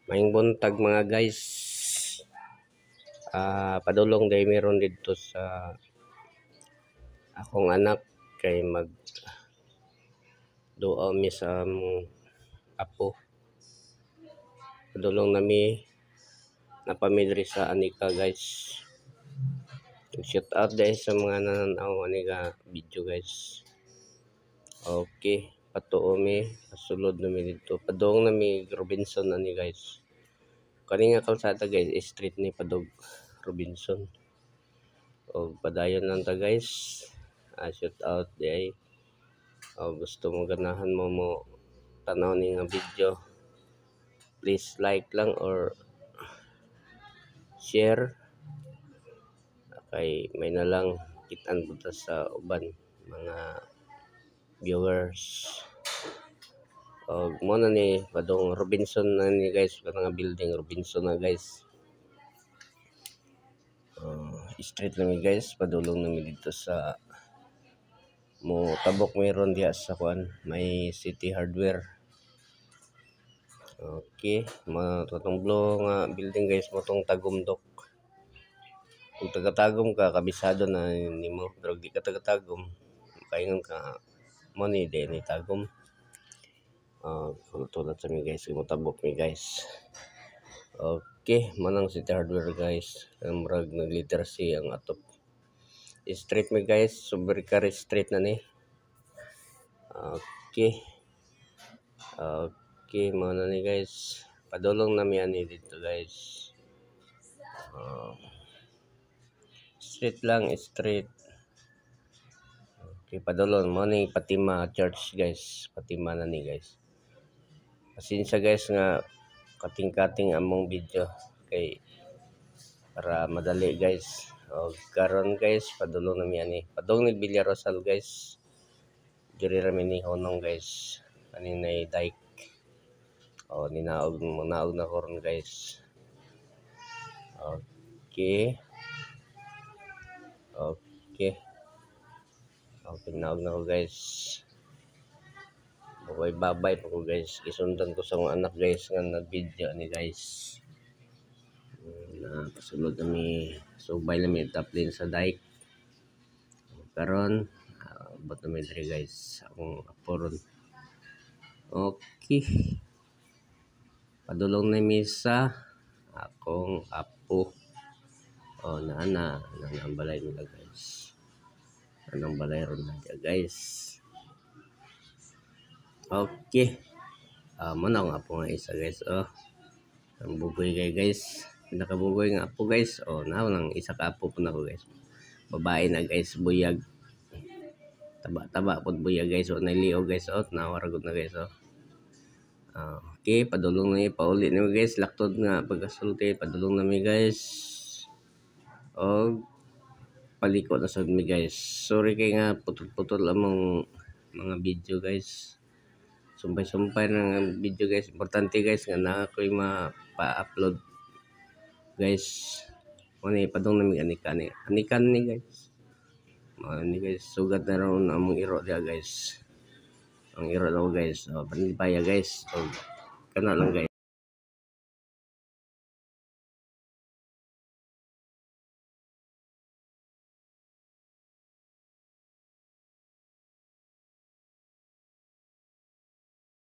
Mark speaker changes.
Speaker 1: Maing buntag mga guys. Padulong day meron dito sa akong anak kay mag duaw mi sa apo. Padulong nami na pamilya sa anika guys. Shout out dahil sa mga nananaw anika video guys. Okay, patuo mi pasulod nami dito. Padung nami Robinson ani guys. Kani nga kalsada guys, street ni Padog Robinson. O padayon lang ta guys. Shout out day. O gusto mo ganahan mo tanaw ni nga video. Please like lang or share. Kay may na lang kitaan punta sa uban mga viewers. O mo na ni Padong Robinson na ni guys, nga building Robinson na guys. Street lang guys, padulong namin dito sa mo tabok mayroon diya sa kuan, may City Hardware. Okay, matutong blue nga building guys, motong tagumdok. Kung taga-tagom ka, kabisado na nimo, pero di ka taga-tagom, kaingon ka mo ni di ni tagom. Tulad sa mi guys, mutabok mi guys. Okay, manang City Hardware guys. Murag nag-literacy ang atop. Street mi guys, Sobricari Street na ni. Okay. Okay, mana ni guys. Padulong na mi ani dito guys. Street lang, street. Okay, padulong mo ni Fatima Church guys. Fatima na ni guys. Pasensya guys nga kating-kating among video kay para madali guys. Karon guys, padulong na mi ani. Padung ni Villarosal guys. Diri ra mi ni honong guys. Kaninay dike. Ninaog na koron guys. Okay. Okay. Naog na ko guys. Babay pa ko guys. Isundan ko sa mga anak guys nga nag-video ni guys. Pasulod kami subay namin taplin sa dike. Karon ba't namin diri guys akong aporon. Okay. Padulong na misa akong apo. Ang balay nila guys. Anong balay ron na guys. Okay. Muna akong apo nga isa guys. Ang bugoy guys. Pinakabugoy nga apo guys. Nang isa ka apo po na ko guys. Babae na guys. Buyag. Taba po buyag guys. Nailiog guys. Nawaragot na guys. Okay. Padulong na pauli na guys. Laktod nga pagkasulti. Padulong na guys. Paliko na sa mi guys. Sorry kay nga putol-putol among mga video guys. Sumpay-sumpay na video guys. Importante guys nga na ako'y mapa-upload guys. Padung na mi anikan ni guys. Ni guys sugat na ron among iro dia guys. Ang iro daw guys. Panipaya guys. Kana lang guys.